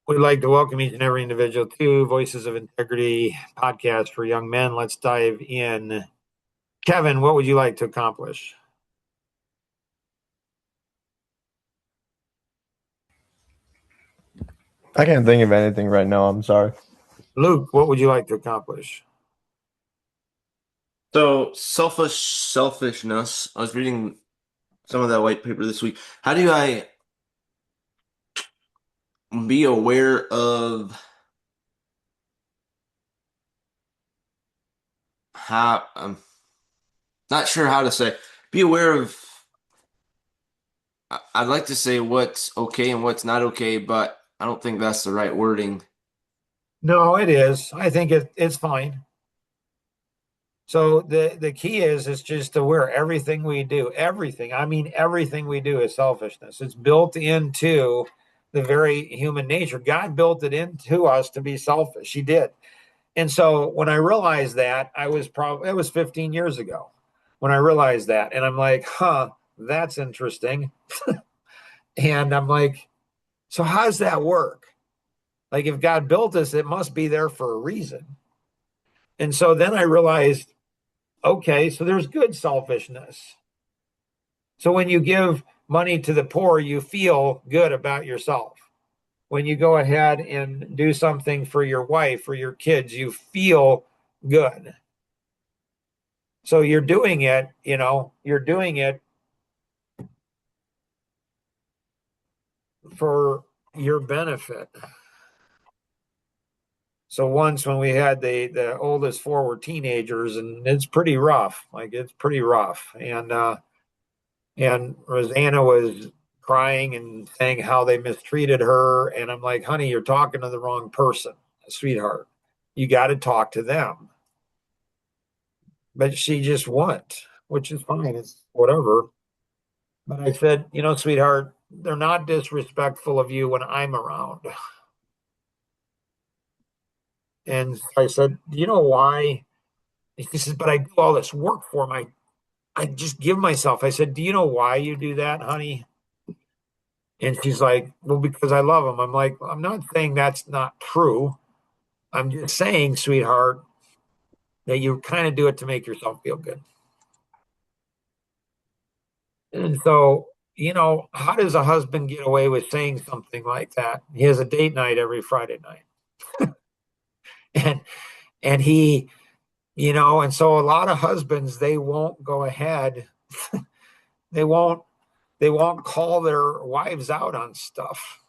We'd like to welcome each and every individual to Voices of Integrity podcast for young men. Let's dive in. Kevin, what would you like to accomplish? I can't think of anything right now. I'm sorry. Luke, what would you like to accomplish? So selfishness. I was reading some of that white paper this week. How do I be aware of how I'm not sure how to say be aware of I'd like to say what's okay and what's not okay, but I don't think that's the right wording. No, it is. I think it's fine. So the key is it's just aware everything we do, everything. I mean, everything we do is selfishness. It's built into the very human nature. God built it into us to be selfish. He did. And so when I realized that, it was 15 years ago when I realized that. And I'm like, that's interesting. And I'm like, so how does that work? Like, if God built us, it must be there for a reason. And so then I realized, okay, so there's good selfishness. So when you give money to the poor, you feel good about yourself. When you go ahead and do something for your wife or your kids, you feel good. So you're doing it, you're doing it for your benefit. So once when we had the oldest four were teenagers, and it's pretty rough. Like, it's pretty rough. And Rosanna was crying and saying how they mistreated her. And I'm like, honey, you're talking to the wrong person, sweetheart. You got to talk to them. But she just wouldn't, which is fine. It's whatever. But I said, sweetheart, they're not disrespectful of you when I'm around. And I said, do you know why? He says, but I do all this work for them. I just give myself. I said, do you know why you do that, honey? And she's like, well, because I love him. I'm like, I'm not saying that's not true. I'm just saying, sweetheart, that you kind of do it to make yourself feel good. And so, how does a husband get away with saying something like that? He has a date night every Friday night. and and he, and so a lot of husbands, they won't go ahead. they won't they won't call their wives out on stuff.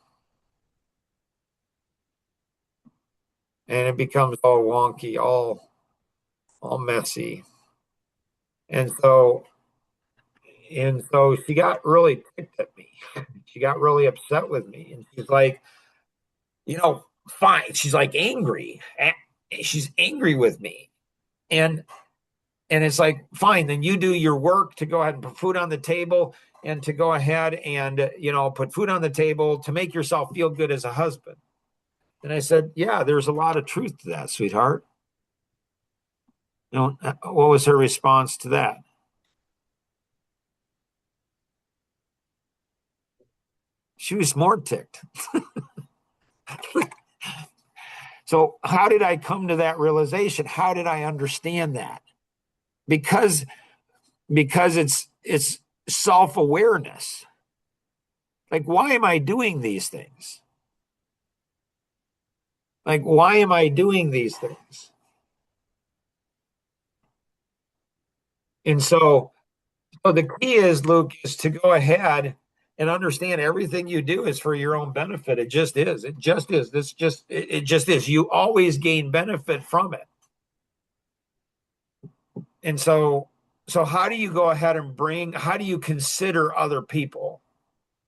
And it becomes all wonky, all messy. And so she got really ticked at me. She got really upset with me. And she's like, fine. She's like angry. She's angry with me. And it's like, fine, then you do your work to go ahead and put food on the table and to go ahead and, put food on the table to make yourself feel good as a husband. And I said, yeah, there's a lot of truth to that, sweetheart. What was her response to that? She was more ticked. So how did I come to that realization? How did I understand that? Because it's self-awareness. Like, why am I doing these things? Like, why am I doing these things? And so the key is, Luke, is to go ahead and understand everything you do is for your own benefit. It just is. It just is. It just is. You always gain benefit from it. And so how do you go ahead and how do you consider other people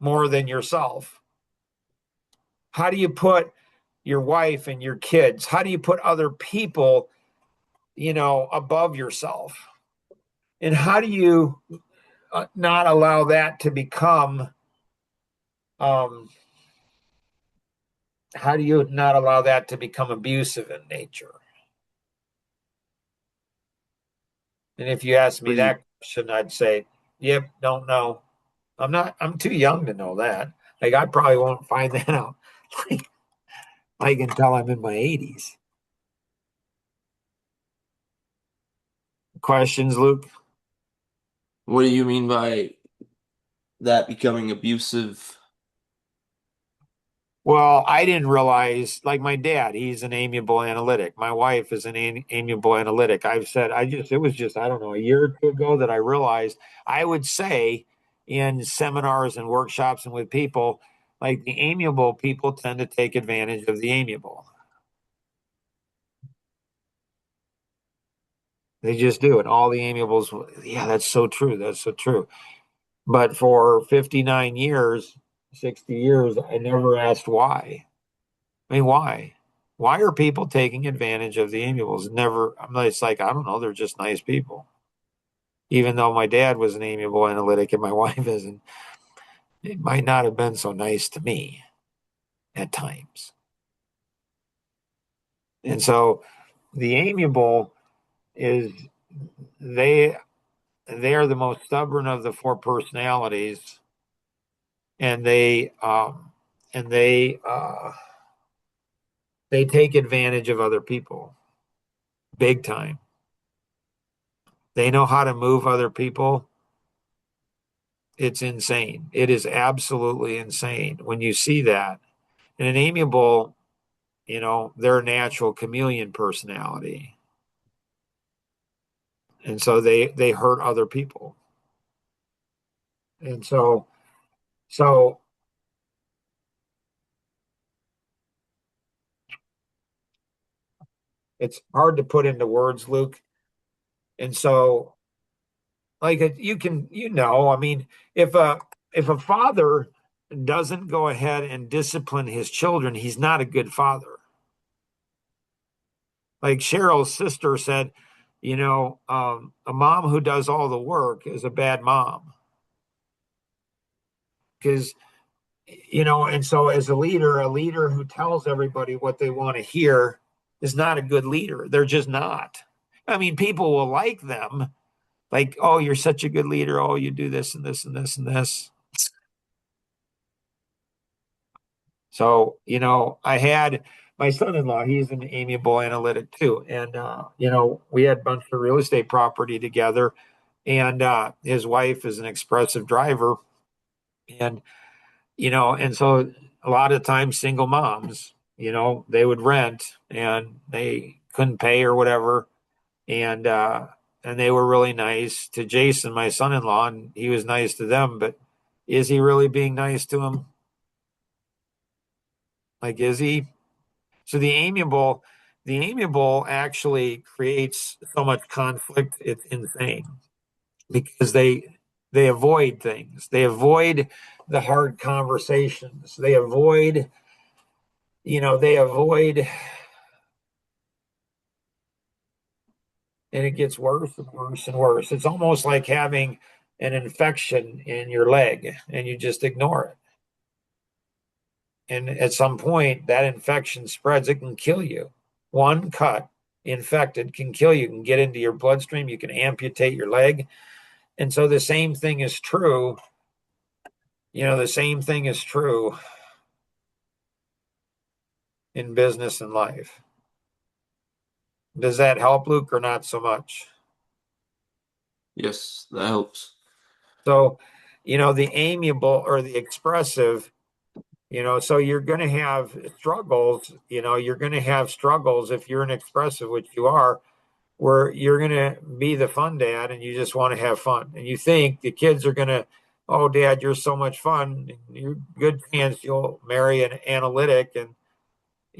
more than yourself? How do you put your wife and your kids? How do you put other people, above yourself? And how do you not allow that to become how do you not allow that to become abusive in nature? And if you ask me What do you that question, I'd say, yep, don't know. I'm too young to know that. Like, I probably won't find that out. I can tell I'm in my 80s. Questions, Luke? What do you mean by that becoming abusive? Well, I didn't realize, like my dad, he's an amiable analytic. My wife is an amiable analytic. It was just, I don't know, a year or two ago that I realized I would say in seminars and workshops and with people, like the amiable people tend to take advantage of the amiable. They just do. And all the amiables, yeah, that's so true. That's so true. But for 59 years, 60 years, I never asked why. I mean, why? Why are people taking advantage of the amiables? Never, I'm not, it's like, I don't know, they're just nice people. Even though my dad was an amiable analytic and my wife isn't, it might not have been so nice to me at times. And so the amiable is they they are the most stubborn of the four personalities, and and they take advantage of other people big time. They know how to move other people. It's insane. It is absolutely insane when you see that. And an amiable, they're a natural chameleon personality. And so they hurt other people. And so it's hard to put into words, Luke. And so like you can, I mean, if a father doesn't go ahead and discipline his children, he's not a good father. Like Cheryl's sister said, a mom who does all the work is a bad mom. Because, and so as a leader who tells everybody what they want to hear is not a good leader. They're just not. I mean, people will like them, like, oh, you're such a good leader. Oh, you do this and this and this and this. So, I had my son-in-law, he's an amiable analytic too. And, we had a bunch of real estate property together. And his wife is an expressive driver. And, and so a lot of times single moms, they would rent and they couldn't pay or whatever. And they were really nice to Jason, my son-in-law, and he was nice to them. But is he really being nice to him? Like, is he? So the amiable actually creates so much conflict. It's insane because they avoid things. They avoid the hard conversations. They avoid, and it gets worse and worse and worse. It's almost like having an infection in your leg and you just ignore it. And at some point, that infection spreads. It can kill you. One cut infected can kill you, can get into your bloodstream. You can amputate your leg. And so the same thing is true. The same thing is true in business and life. Does that help, Luke, or not so much? Yes, that helps. So, the amiable or the expressive, so you're going to have struggles. You're going to have struggles if you're an expressive, which you are, where you're going to be the fun dad and you just want to have fun. And you think the kids are going to, oh, dad, you're so much fun. You're good chance you'll marry an analytic and,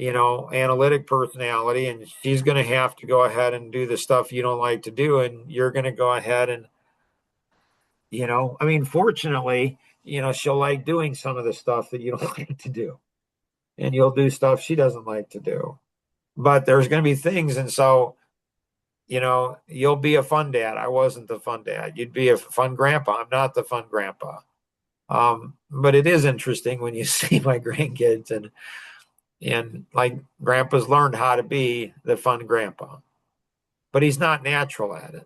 analytic personality. And she's going to have to go ahead and do the stuff you don't like to do. And you're going to go ahead and, I mean, fortunately, she'll like doing some of the stuff that you don't like to do. And you'll do stuff she doesn't like to do. But there's going to be things. And so, you'll be a fun dad. I wasn't the fun dad. You'd be a fun grandpa. I'm not the fun grandpa. But it is interesting when you see my grandkids and like grandpa's learned how to be the fun grandpa, but he's not natural at it.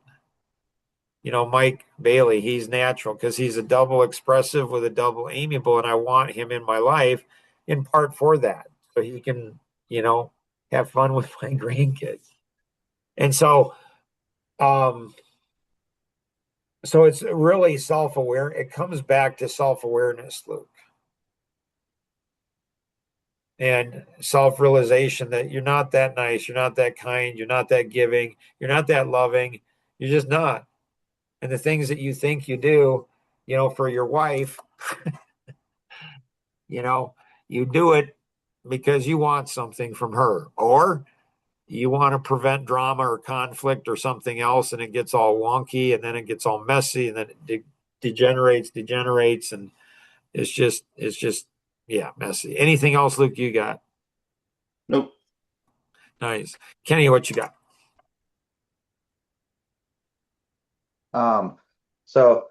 Mike Bailey, he's natural because he's a double expressive with a double amiable, and I want him in my life in part for that. So he can you know, have fun with my grandkids. And um, so it's really self-aware. It comes back to self-awareness, Luke, and self-realization that you're not that nice, you're not that kind, you're not that giving, you're not that loving. You're just not. And the things that you think you do, for your wife, you know, you do it because you want something from her, or you want to prevent drama or conflict or something else, and it gets all wonky, and then it gets all messy, and then it degenerates, and it's just yeah, messy. Anything else, Luke, you got? Nope. Nice. Kenny, what you got? Um, so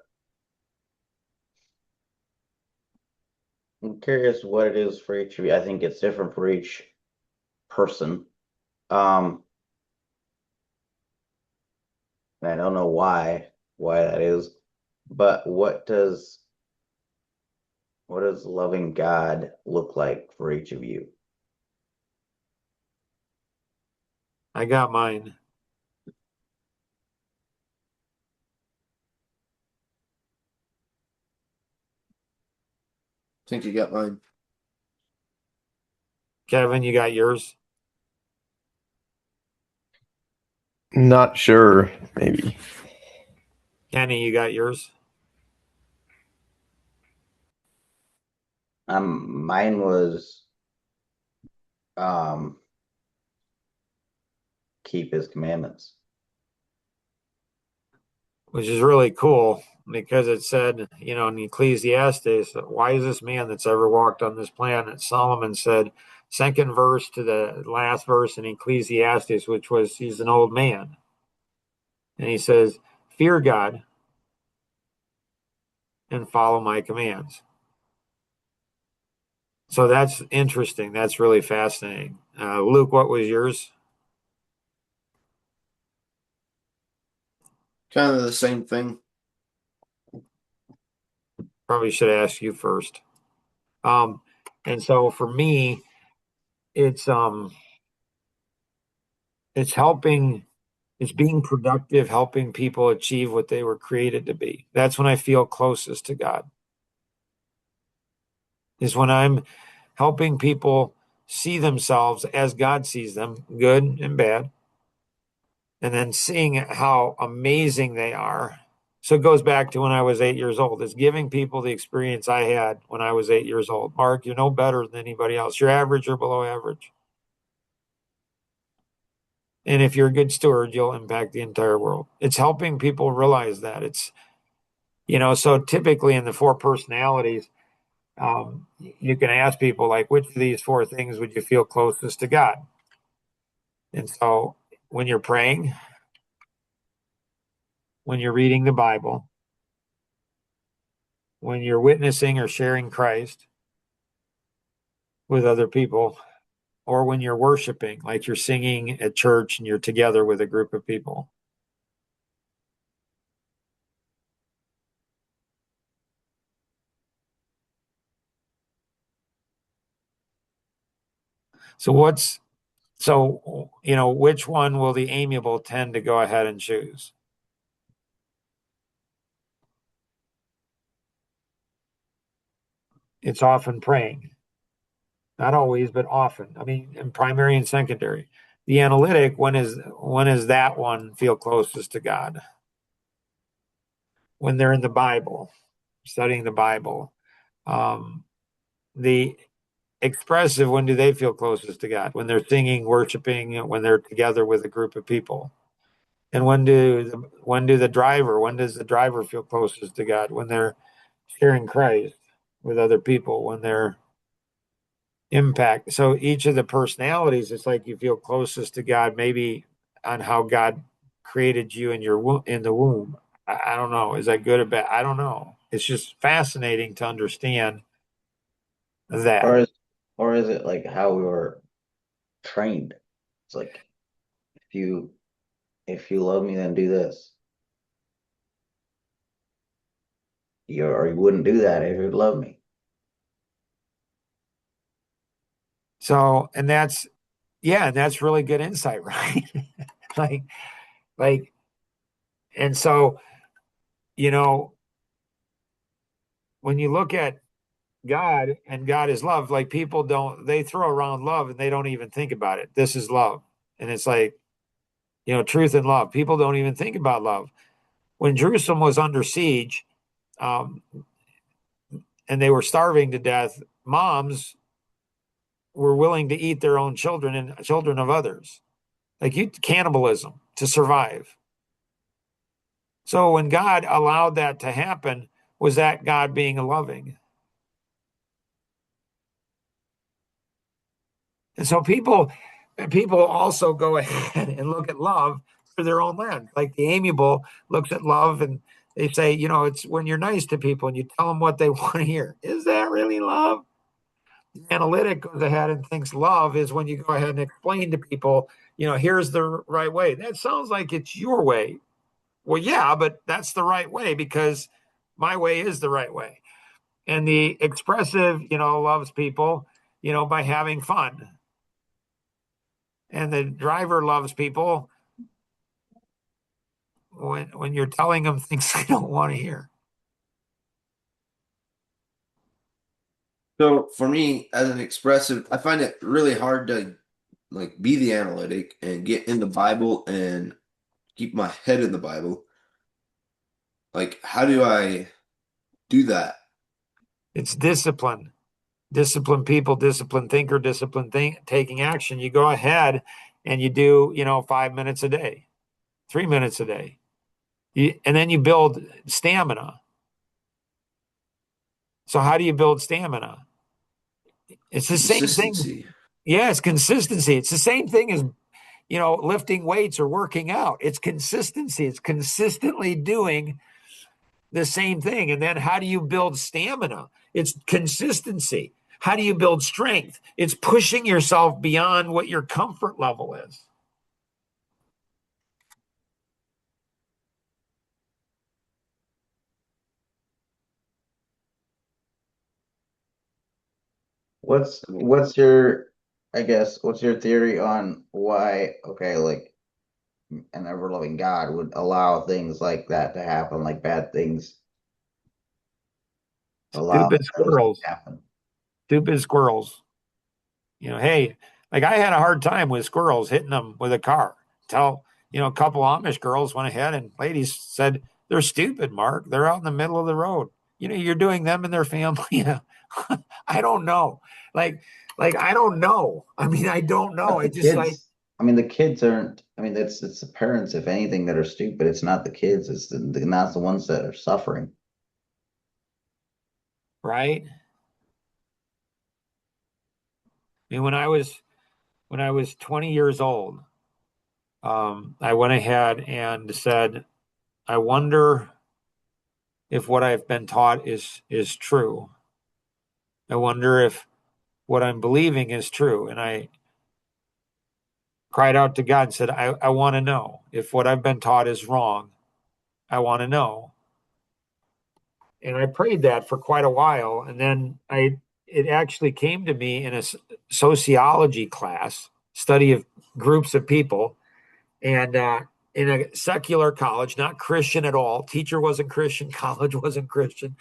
I'm curious what it is for each of you. I think it's different for each person. Um, and I don't know why that is, but what does loving God look like for each of you? I got mine. I think you got mine. Kevin, you got yours? Not sure. Maybe. Kenny, you got yours? Mine was um keep his commandments. Which is really cool because it said, in Ecclesiastes, why is this man that's ever walked on this planet? Solomon said, second verse to the last verse in Ecclesiastes, which was, he's an old man. And he says, fear God and follow my commands. So that's interesting. That's really fascinating. Luke, what was yours? Kind of the same thing. Probably should ask you first. And so for me, it's it's helping, it's being productive, helping people achieve what they were created to be. That's when I feel closest to God. Is when I'm helping people see themselves as God sees them, good and bad, and then seeing how amazing they are. So it goes back to when I was 8 years old. It's giving people the experience I had when I was 8 years old. Mark, you're no better than anybody else. You're average or below average. And if you're a good steward, you'll impact the entire world. It's helping people realize that. So typically in the four personalities, you can ask people, like, which of these four things would you feel closest to God? And so when you're praying, when you're reading the Bible, when you're witnessing or sharing Christ with other people, or when you're worshiping, like you're singing at church and you're together with a group of people. Which one will the amiable tend to go ahead and choose? It's often praying. Not always, but often. I mean, in primary and secondary. The analytic, when is that one feel closest to God? When they're in the Bible, studying the Bible. The expressive, when do they feel closest to God? When they're singing, worshiping, when they're together with a group of people. And when does the driver feel closest to God? When they're sharing Christ with other people, when they're impact. So each of the personalities, it's like you feel closest to God, maybe on how God created you in the womb. I don't know. Is that good or bad? I don't know. It's just fascinating to understand Or that. is or is it like how we were trained? It's like if you if you love me, then do this. You wouldn't do that if you love me. So, and Yeah, and that's really good insight, right? like, like, and so, you know, when you look at God and God is love, like people don't, they throw around love and they don't even think about it. This is love. And it's like, truth and love. People don't even think about love. When Jerusalem was under siege, um, and they were starving to death, moms were willing to eat their own children and children of others, like cannibalism to survive. So when God allowed that to happen, was that God being loving? And so people also go ahead and look at love through their own lens. Like the amiable looks at love and they say, it's when you're nice to people and you tell them what they want to hear. Is that really love? The analytic goes ahead and thinks love is when you go ahead and explain to people, here's the right way. That sounds like it's your way. Well, yeah, but that's the right way because my way is the right way. And the expressive, loves people, by having fun. And the driver loves people when you're telling them things they don't want to hear. So for me, as an expressive, I find it really hard to like be the analytic and get in the Bible and keep my head in the Bible. Like, how do I do that? It's discipline. Discipline people, discipline thinker, discipline taking action. You go ahead and you do, 5 minutes a day, 3 minutes a day. And then you build stamina. So how do you build stamina? It's the same thing. Consistency. Yeah, it's consistency. It's the same thing as, lifting weights or working out. It's consistency. It's consistently doing the same thing. And then how do you build stamina? It's consistency. How do you build strength? It's pushing yourself beyond what your comfort level is. What's your, I guess, what's your theory on why, okay, like an ever-loving God would allow things like that to happen, like bad things, allow Stupid those to squirrels. happen? Stupid squirrels. Hey, like I had a hard time with squirrels hitting them with a car. Tell, a couple Amish girls went ahead and ladies said, they're stupid, Mark. They're out in the middle of the road. You're doing them and their family. I don't know. Like, I don't know. I mean, I don't know. But I the just like, kids, I mean, the kids aren't, I mean, it's the parents, if anything, that are stupid. It's not the kids, not the ones that are suffering. right? I mean, when I was 20 years old, I went ahead and said, I wonder if what I've been taught is true. I wonder if what I'm believing is true. And I cried out to God and said, I want to know if what I've been taught is wrong. I want to know. And I prayed that for quite a while. And then it actually came to me in a sociology class, study of groups of people. And in a secular college, not Christian at all. Teacher wasn't Christian, college wasn't Christian.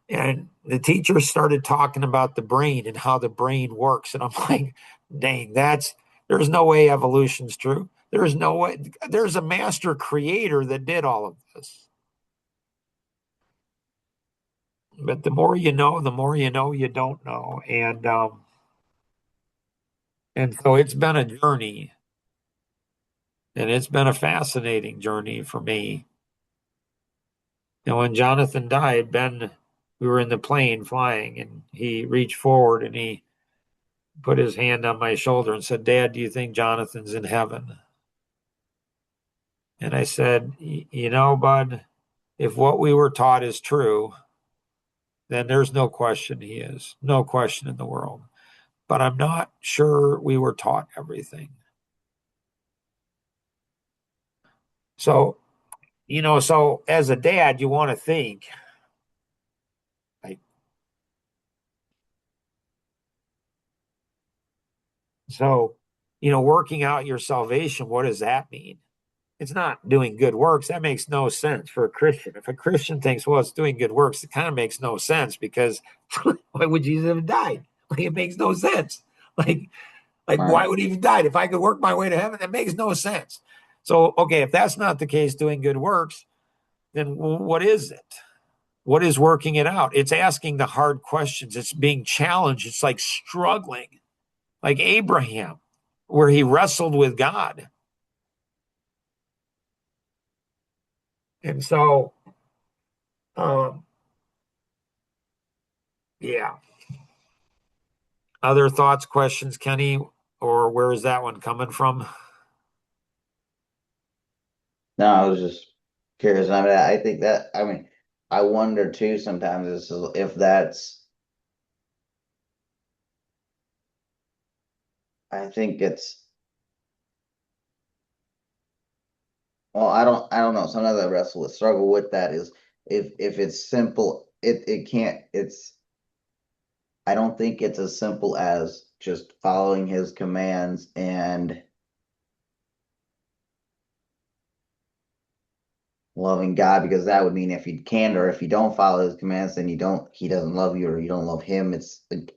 And the teacher started talking about the brain and how the brain works. And I'm like, dang, there's no way evolution's true. There's no way. There's a master creator that did all of this. But the more you know you don't know. And so it's been a journey. And it's been a fascinating journey for me. And when Jonathan died, we were in the plane flying, and he reached forward and he put his hand on my shoulder and said, Dad, do you think Jonathan's in heaven? And I said, Bud, if what we were taught is true, then there's no question he is. No question in the world. But I'm not sure we were taught everything. So, so as a dad, you want to think, like, so working out your salvation, what does that mean? It's not doing good works. That makes no sense for a Christian. If a Christian thinks, well, it's doing good works, it kind of makes no sense, because why would Jesus have died? Like, it makes no sense. Why Right. would he have died? If I could work my way to heaven, that makes no sense. So, okay, if that's not the case, doing good works, then what is it? What is working it out? It's asking the hard questions. It's being challenged. It's like struggling, like Abraham, where he wrestled with God. And so, um, yeah. Other thoughts, questions, Kenny, or where is that one coming from? No, I was just curious. I mean, I think that, I mean, I wonder too sometimes if that's, I think it's, well, I don't know. Sometimes I struggle with that is if it's simple, it can't, I don't think it's as simple as just following his commands and loving God, because that would mean if you can't, or if you don't follow his commands, then he doesn't love you, or you don't love him. It's like,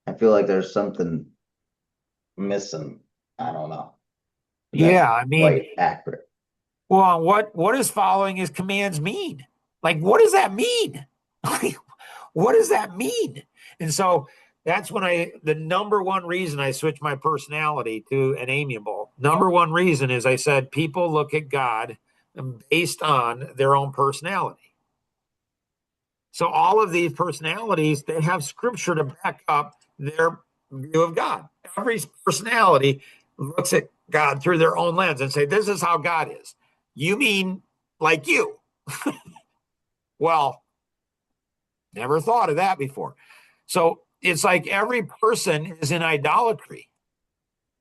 I feel like there's something missing. I don't know. That's Yeah, I mean, quite accurate. well, what does following his commands mean? Like, what does that mean? Like, what does that mean? And so that's when the number one reason I switched my personality to an amiable. Number one reason is I said people look at God based on their own personality. So all of these personalities, they have scripture to back up their view of God. Every personality looks at God through their own lens and say, this is how God is. You mean like you? Well, never thought of that before. So it's like every person is in idolatry,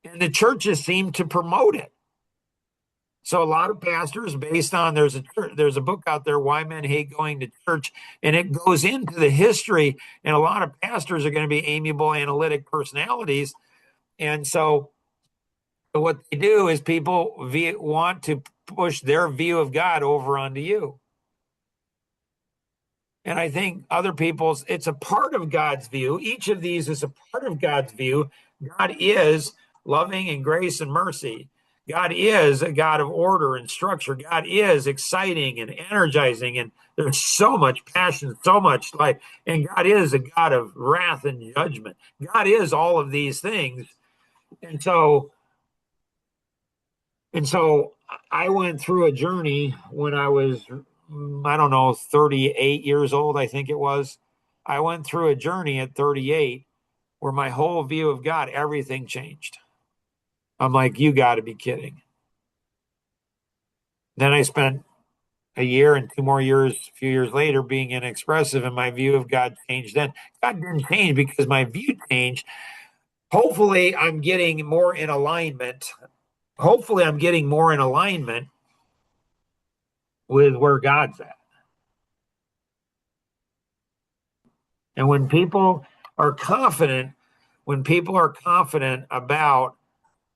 and the churches seem to promote it. So a lot of pastors, based on there's a book out there, Why Men Hate Going to Church, and it goes into the history. And a lot of pastors are going to be amiable, analytic personalities, and so what they do is people want to push their view of God over onto you. And I think other people's, it's a part of God's view. Each of these is a part of God's view. God is loving and grace and mercy. God is a God of order and structure. God is exciting and energizing, and there's so much passion, so much life. And God is a God of wrath and judgment. God is all of these things. And so, I went through a journey when I was, I don't know, 38 years old, I think it was. I went through a journey at 38 where my whole view of God, everything changed. I'm like, you got to be kidding. Then I spent a year and 2 more years, a few years later, being inexpressive, and my view of God changed then. God didn't change because my view changed. Hopefully, I'm getting more in alignment. Hopefully, I'm getting more in alignment with where God's at. And are confident, when people are confident about,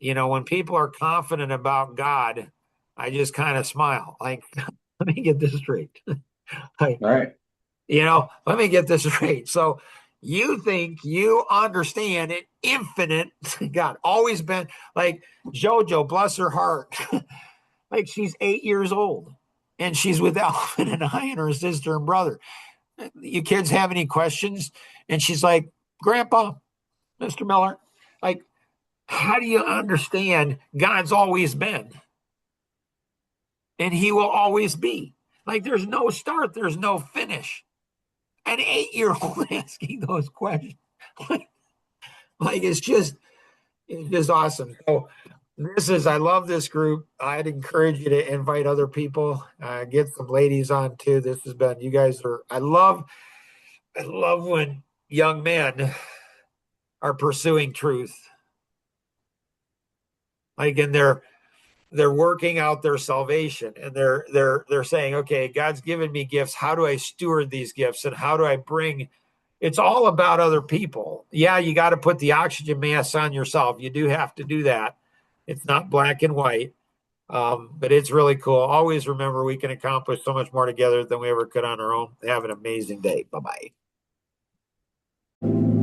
when people are confident about God, I just kind of smile. Like, let me get this straight. Like, Right. let me get this straight. So you think you understand an infinite God, always been like JoJo, bless her heart. Like, she's 8 years old and she's with Alvin and I and her sister and brother. You kids have any questions? And she's like, Grandpa, Mr. Miller, like, how do you understand God's always been and he will always be? Like, there's no start, there's no finish. An 8-year-old asking those questions. Like, it's just awesome. So I love this group. I'd encourage you to invite other people, get some ladies on too. This has been, you guys are, I love when young men are pursuing truth. Like, and they're working out their salvation, and they're saying, okay, God's given me gifts. How do I steward these gifts, and how do I bring it's all about other people. Yeah, you got to put the oxygen mask on yourself. You do have to do that. It's not black and white, but it's really cool. Always remember we can accomplish so much more together than we ever could on our own. Have an amazing day. Bye bye.